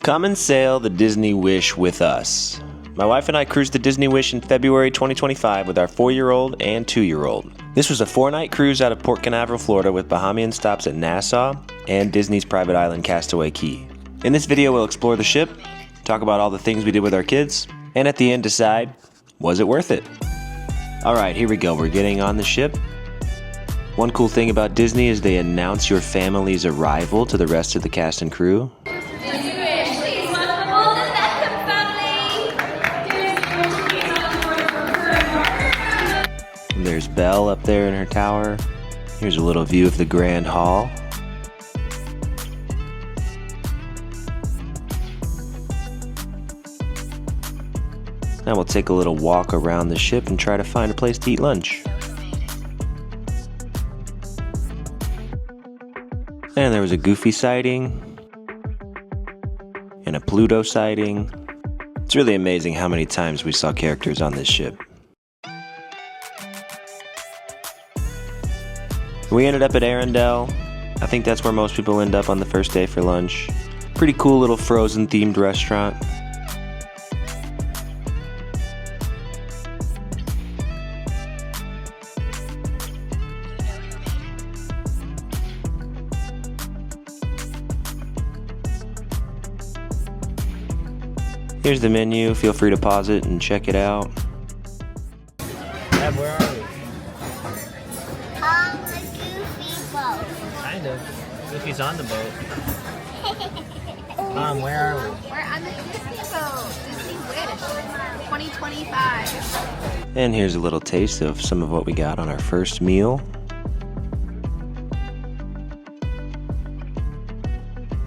Come and sail the Disney Wish with us. My wife and I cruised the Disney Wish in February 2025 with our 4-year-old and 2-year-old. This was a 4-night cruise out of Port Canaveral, Florida, with Bahamian stops at Nassau and Disney's private island Castaway Key. In this video, we'll explore the ship, talk about all the things we did with our kids, and at the end decide, was it worth it? Alright, here we go. We're getting on the ship. One cool thing about Disney is they announce your family's arrival to the rest of the cast and crew. There's Belle up there in her tower. Here's a little view of the Grand Hall. Now we'll take a little walk around the ship and try to find a place to eat lunch. And there was a Goofy sighting and a Pluto sighting. It's really amazing how many times we saw characters on this ship. We ended up at Arendelle. I think that's where most people end up on the first day for lunch. Pretty cool little Frozen themed restaurant. Here's the menu. Feel free to pause it and check it out. Dad, where are we? On the Goofy boat. Kind of. Goofy's on the boat. Mom, where are we? We're on the Disney boat. Disney Wish 2025. And here's a little taste of some of what we got on our first meal.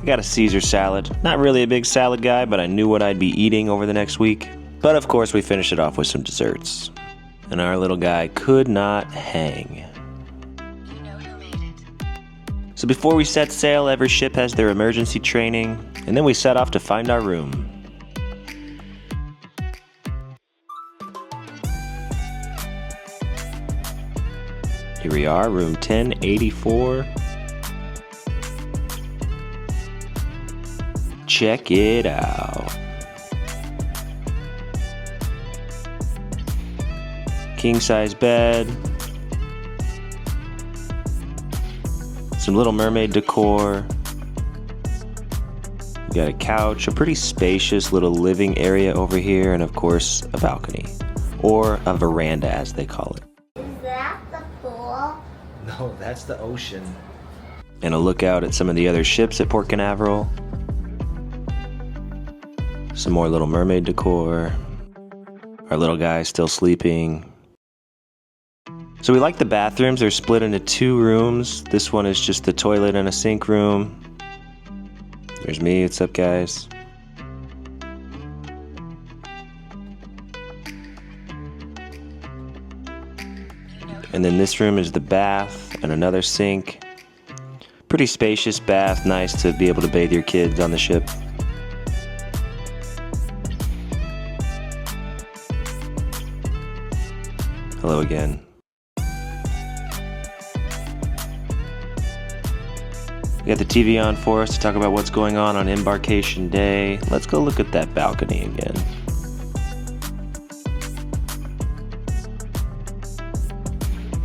I got a Caesar salad. Not really a big salad guy, but I knew what I'd be eating over the next week. But of course, we finished it off with some desserts. And our little guy could not hang. So before we set sail, every ship has their emergency training, and then we set off to find our room. Here we are, room 1084. Check it out. King size bed. Some Little Mermaid decor. We got a couch, a pretty spacious little living area over here, and of course, a balcony. Or a veranda, as they call it. Is that the pool? No, that's the ocean. And a look out at some of the other ships at Port Canaveral. Some more Little Mermaid decor. Our little guy still sleeping. So we like the bathrooms. They're split into 2 rooms. This one is just the toilet and a sink room. There's me. What's up, guys? And then this room is the bath and another sink. Pretty spacious bath. Nice to be able to bathe your kids on the ship. Hello again. We got the TV on for us to talk about what's going on Embarkation Day. Let's go look at that balcony again.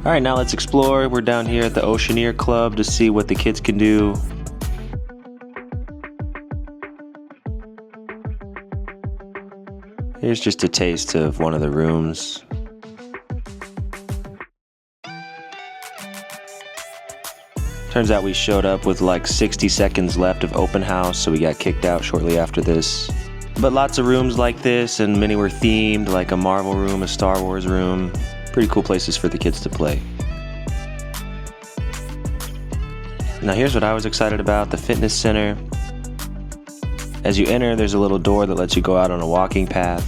Alright, now let's explore. We're down here at the Oceaneer Club to see what the kids can do. Here's just a taste of one of the rooms. Turns out we showed up with like 60 seconds left of open house, so we got kicked out shortly after this. But lots of rooms like this, and many were themed, like a Marvel room, a Star Wars room. Pretty cool places for the kids to play. Now here's what I was excited about, the fitness center. As you enter, there's a little door that lets you go out on a walking path.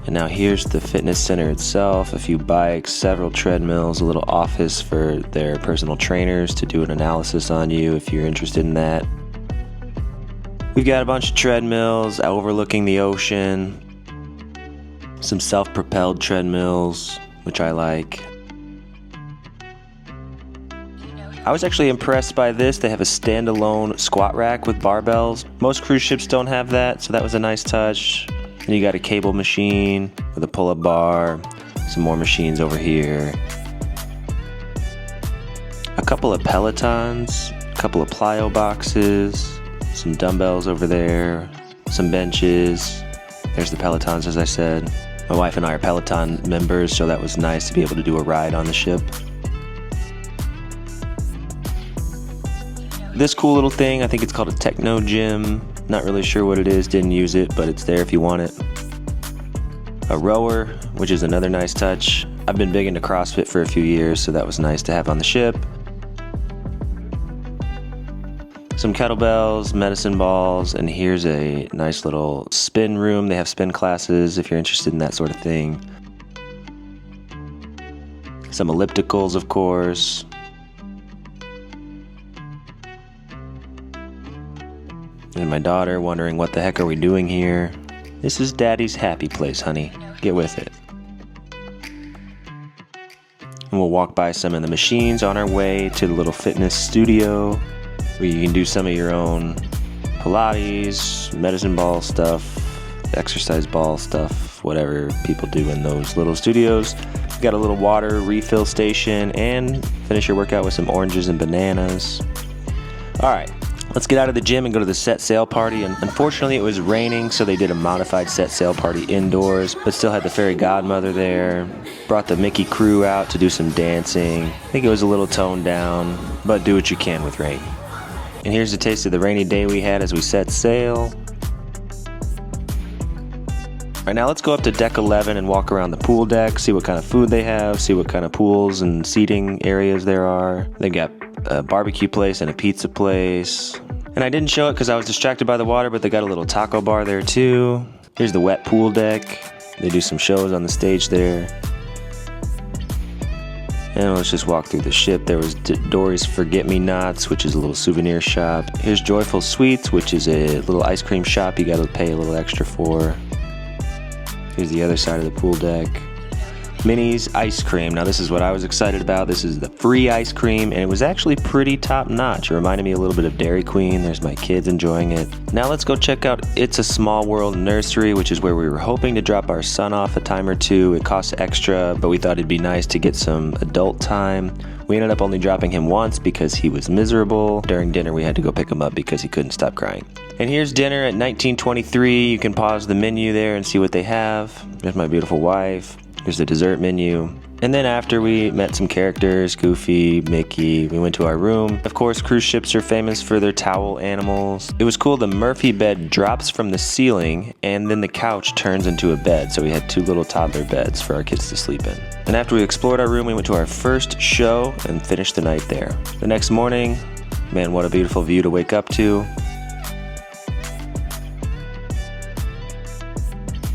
And now here's the fitness center itself, a few bikes, several treadmills, a little office for their personal trainers to do an analysis on you if you're interested in that. We've got a bunch of treadmills overlooking the ocean, some self-propelled treadmills, which I like. I was actually impressed by this. They have a standalone squat rack with barbells. Most cruise ships don't have that, so that was a nice touch. And you got a cable machine with a pull-up bar, some more machines over here. A couple of Pelotons, a couple of plyo boxes, some dumbbells over there, some benches. There's the Pelotons, as I said. My wife and I are Peloton members, so that was nice to be able to do a ride on the ship. This cool little thing, I think it's called a techno gym. Not really sure what it is, didn't use it, but it's there if you want it. A rower, which is another nice touch. I've been big into CrossFit for a few years, so that was nice to have on the ship. Some kettlebells, medicine balls, and here's a nice little spin room. They have spin classes if you're interested in that sort of thing. Some ellipticals, of course. And my daughter wondering, what the heck are we doing here? This is Daddy's happy place, honey. Get with it. And we'll walk by some of the machines on our way to the little fitness studio where you can do some of your own Pilates, medicine ball stuff, exercise ball stuff, whatever people do in those little studios. Got a little water refill station and finish your workout with some oranges and bananas. All right. Let's get out of the gym and go to the set sail party. And unfortunately, it was raining, so they did a modified set sail party indoors, but still had the fairy godmother there. Brought the Mickey crew out to do some dancing. I think it was a little toned down, but do what you can with rain. And here's a taste of the rainy day we had as we set sail. All right, now let's go up to deck 11 and walk around the pool deck, see what kind of food they have, see what kind of pools and seating areas there are. They've got a barbecue place and a pizza place. And I didn't show it because I was distracted by the water, but they got a little taco bar there too. Here's the wet pool deck. They do some shows on the stage there. And let's just walk through the ship. There was Dory's Forget-Me-Nots, which is a little souvenir shop. Here's Joyful Sweets, which is a little ice cream shop you gotta pay a little extra for. Here's the other side of the pool deck. Minnie's Ice Cream. Now this is what I was excited about. This is the free ice cream, and it was actually pretty top notch. It reminded me a little bit of Dairy Queen. There's my kids enjoying it. Now let's go check out It's a Small World Nursery, which is where we were hoping to drop our son off a time or two. It costs extra, but we thought it'd be nice to get some adult time. We ended up only dropping him once because he was miserable. During dinner, we had to go pick him up because he couldn't stop crying. And here's dinner at 1923. You can pause the menu there and see what they have. There's my beautiful wife. Here's the dessert menu. And then after we met some characters, Goofy, Mickey, we went to our room. Of course, cruise ships are famous for their towel animals. It was cool, the Murphy bed drops from the ceiling and then the couch turns into a bed. So we had two little toddler beds for our kids to sleep in. And after we explored our room, we went to our first show and finished the night there. The next morning, man, what a beautiful view to wake up to.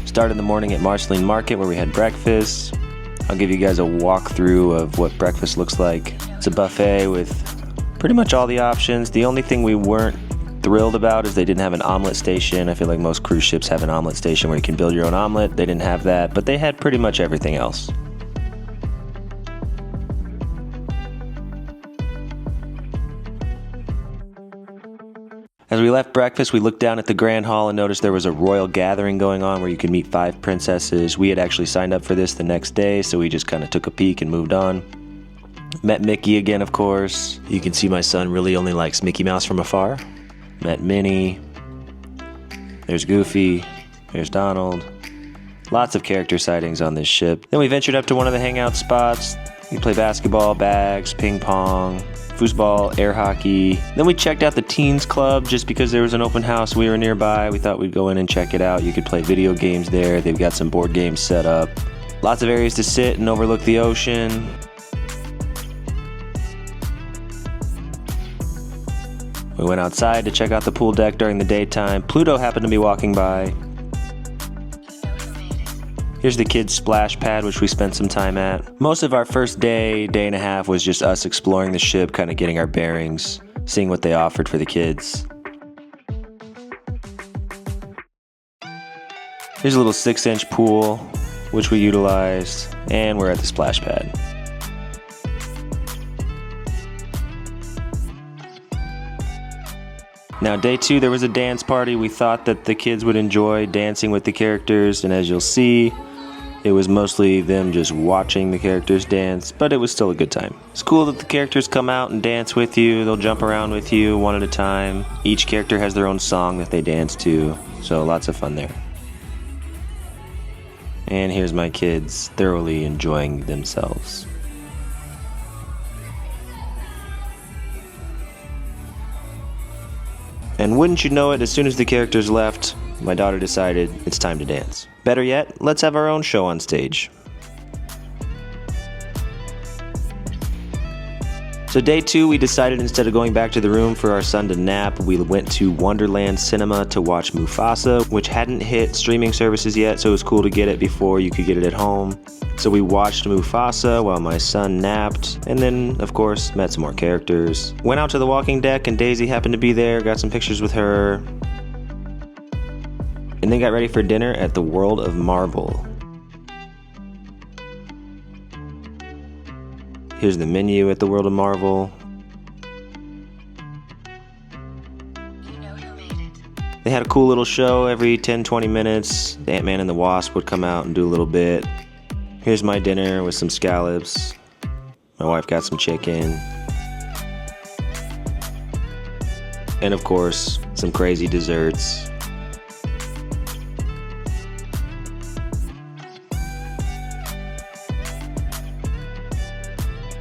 Started the morning at Marceline Market where we had breakfast. I'll give you guys a walkthrough of what breakfast looks like. It's a buffet with pretty much all the options. The only thing we weren't thrilled about is they didn't have an omelet station. I feel like most cruise ships have an omelet station where you can build your own omelet. They didn't have that, but they had pretty much everything else. As we left breakfast, we looked down at the Grand Hall and noticed there was a royal gathering going on where you could meet 5 princesses. We had actually signed up for this the next day, so we just kind of took a peek and moved on. Met Mickey again, of course. You can see my son really only likes Mickey Mouse from afar. Met Minnie. There's Goofy. There's Donald. Lots of character sightings on this ship. Then we ventured up to one of the hangout spots. You play basketball, bags, ping pong, foosball, air hockey. Then we checked out the Teens Club just because there was an open house. We were nearby. We thought we'd go in and check it out. You could play video games there. They've got some board games set up. Lots of areas to sit and overlook the ocean. We went outside to check out the pool deck during the daytime. Pluto happened to be walking by. Here's the kids' splash pad, which we spent some time at. Most of our first day and a half was just us exploring the ship, kind of getting our bearings, seeing what they offered for the kids. Here's a little 6-inch pool, which we utilized, and we're at the splash pad. Now, day 2, there was a dance party. We thought that the kids would enjoy dancing with the characters, and as you'll see, it was mostly them just watching the characters dance, but it was still a good time. It's cool that the characters come out and dance with you. They'll jump around with you one at a time. Each character has their own song that they dance to, so lots of fun there. And here's my kids thoroughly enjoying themselves. And wouldn't you know it, as soon as the characters left, my daughter decided it's time to dance. Better yet, let's have our own show on stage. So day 2, we decided instead of going back to the room for our son to nap, we went to Wonderland Cinema to watch Mufasa, which hadn't hit streaming services yet, so it was cool to get it before you could get it at home. So we watched Mufasa while my son napped, and then, of course, met some more characters. Went out to the walking deck, and Daisy happened to be there, got some pictures with her, and then got ready for dinner at the World of Marvel. Here's the menu at the World of Marvel. They had a cool little show every 10-20 minutes. The Ant-Man and the Wasp would come out and do a little bit. Here's my dinner with some scallops. My wife got some chicken. And of course, some crazy desserts.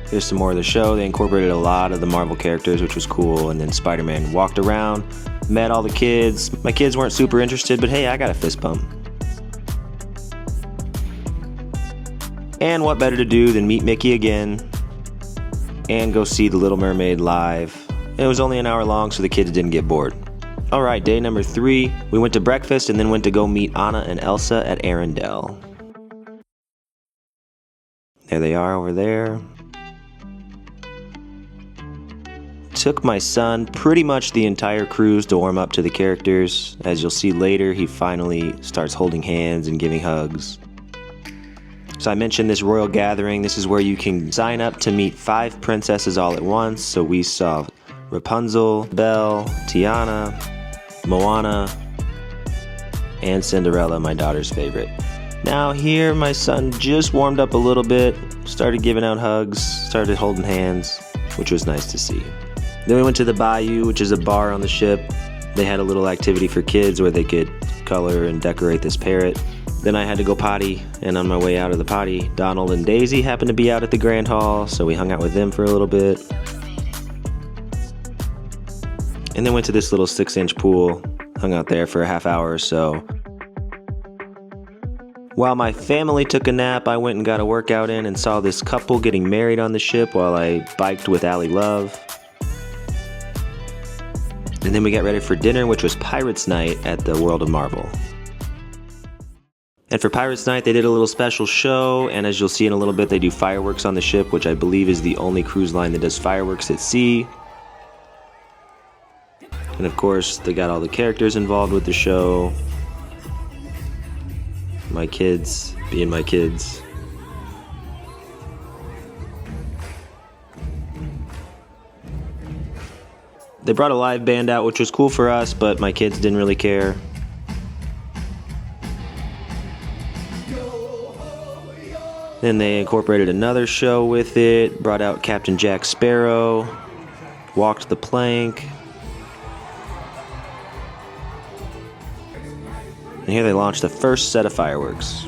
Here's some more of the show. They incorporated a lot of the Marvel characters, which was cool. And then Spider-Man walked around, met all the kids. My kids weren't super interested, but hey, I got a fist bump. And what better to do than meet Mickey again and go see The Little Mermaid live. It was only an hour long, so the kids didn't get bored. Alright, day number 3, we went to breakfast and then went to go meet Anna and Elsa at Arendelle. There they are over there. Took my son pretty much the entire cruise to warm up to the characters. As you'll see later, he finally starts holding hands and giving hugs. So I mentioned this royal gathering. This is where you can sign up to meet 5 princesses all at once. So we saw Rapunzel, Belle, Tiana, Moana, and Cinderella, my daughter's favorite. Now here, my son just warmed up a little bit, started giving out hugs, started holding hands, which was nice to see. Then we went to the Bayou, which is a bar on the ship. They had a little activity for kids where they could color and decorate this parrot. Then I had to go potty, and on my way out of the potty, Donald and Daisy happened to be out at the Grand Hall, so we hung out with them for a little bit. And then went to this little 6-inch pool, hung out there for a half hour or so. While my family took a nap, I went and got a workout in and saw this couple getting married on the ship while I biked with Allie Love. And then we got ready for dinner, which was Pirates Night at the World of Marvel. And for Pirates Night, they did a little special show, and as you'll see in a little bit, they do fireworks on the ship, which I believe is the only cruise line that does fireworks at sea. And of course, they got all the characters involved with the show. My kids being my kids. They brought a live band out, which was cool for us, but my kids didn't really care. Then they incorporated another show with it, brought out Captain Jack Sparrow, walked the plank. And here they launched the first set of fireworks.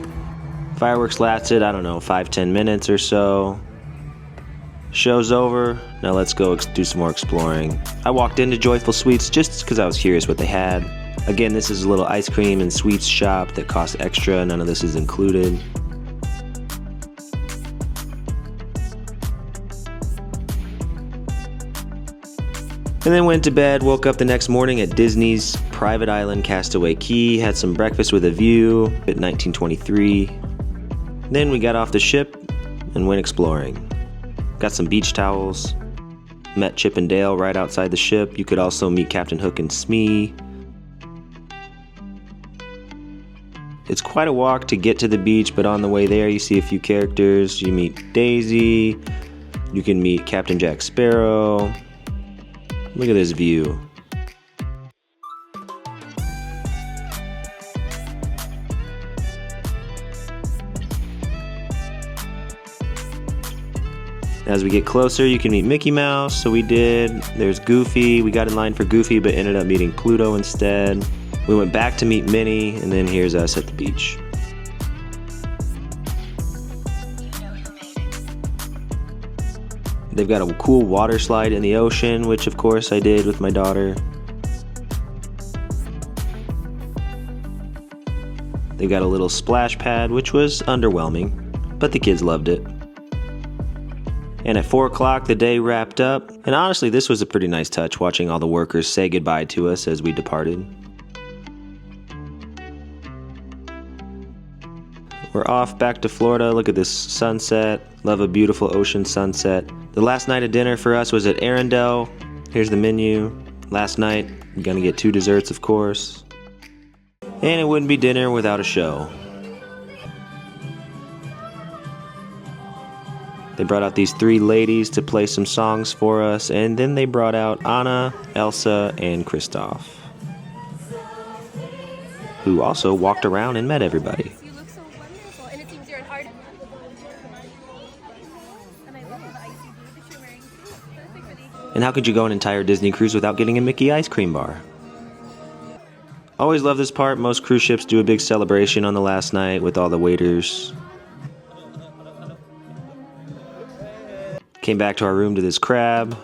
Fireworks lasted, 5-10 minutes or so. Show's over, now let's go do some more exploring. I walked into Joyful Sweets just because I was curious what they had. Again, this is a little ice cream and sweets shop that costs extra, none of this is included. And then went to bed, woke up the next morning at Disney's private island Castaway Key, had some breakfast with a view at 1923. Then we got off the ship and went exploring. Got some beach towels, met Chip and Dale right outside the ship. You could also meet Captain Hook and Smee. It's quite a walk to get to the beach, but on the way there you see a few characters. You meet Daisy, you can meet Captain Jack Sparrow. Look at this view. As we get closer, you can meet Mickey Mouse, so we did. There's Goofy. We got in line for Goofy, but ended up meeting Pluto instead. We went back to meet Minnie, and then here's us at the beach. They've got a cool water slide in the ocean, which of course I did with my daughter. They've got a little splash pad, which was underwhelming, but the kids loved it. And at 4 o'clock, the day wrapped up. And honestly, this was a pretty nice touch, watching all the workers say goodbye to us as we departed. We're off back to Florida. Look at this sunset. Love a beautiful ocean sunset. The last night of dinner for us was at Arundel. Here's the menu. Last night, I'm gonna get 2 desserts, of course. And it wouldn't be dinner without a show. They brought out these 3 ladies to play some songs for us, and then they brought out Anna, Elsa, and Kristoff, who also walked around and met everybody. You look so wonderful, and it seems you're an artist. And I love the icy blue that you're wearing too. Perfect for the... And how could you go an entire Disney cruise without getting a Mickey ice cream bar? Always love this part. Most cruise ships do a big celebration on the last night with all the waiters. Came back to our room to this crab.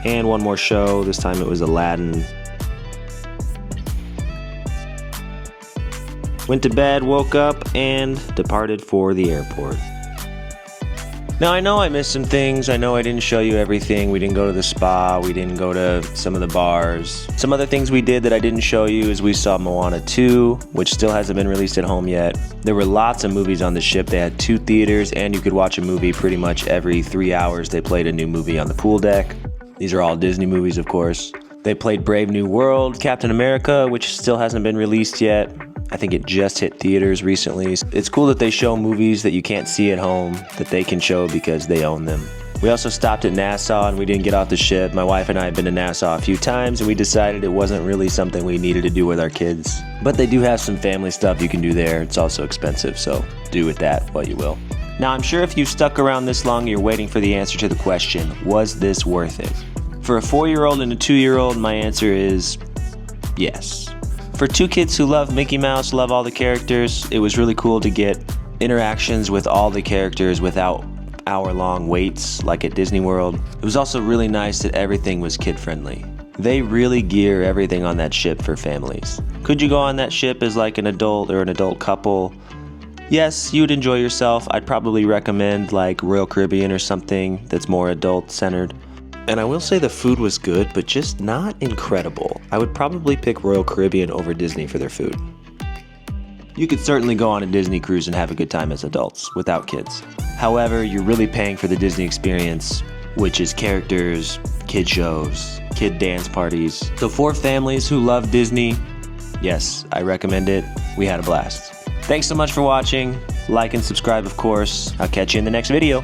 And one more show. This time it was Aladdin. Went to bed, woke up, and departed for the airport. Now I know I missed some things. I know I didn't show you everything. We didn't go to the spa. We didn't go to some of the bars. Some other things we did that I didn't show you is we saw Moana 2, which still hasn't been released at home yet. There were lots of movies on the ship. They had 2 theaters, and you could watch a movie pretty much every 3 hours. They played a new movie on the pool deck. These are all Disney movies, of course. They played Brave New World, Captain America, which still hasn't been released yet. I think it just hit theaters recently. It's cool that they show movies that you can't see at home that they can show because they own them. We also stopped at Nassau and we didn't get off the ship. My wife and I have been to Nassau a few times and we decided it wasn't really something we needed to do with our kids. But they do have some family stuff you can do there. It's also expensive, so do with that what you will. Now I'm sure if you've stuck around this long, you're waiting for the answer to the question, was this worth it? For a 4-year-old and a 2-year-old, my answer is yes. For 2 kids who love Mickey Mouse, love all the characters, it was really cool to get interactions with all the characters without hour-long waits like at Disney World. It was also really nice that everything was kid-friendly. They really gear everything on that ship for families. Could you go on that ship as like an adult or an adult couple? Yes, you'd enjoy yourself. I'd probably recommend like Royal Caribbean or something that's more adult-centered. And I will say the food was good, but just not incredible. I would probably pick Royal Caribbean over Disney for their food. You could certainly go on a Disney cruise and have a good time as adults, without kids. However, you're really paying for the Disney experience, which is characters, kid shows, kid dance parties. So for families who love Disney, yes, I recommend it. We had a blast. Thanks so much for watching. Like and subscribe, of course. I'll catch you in the next video.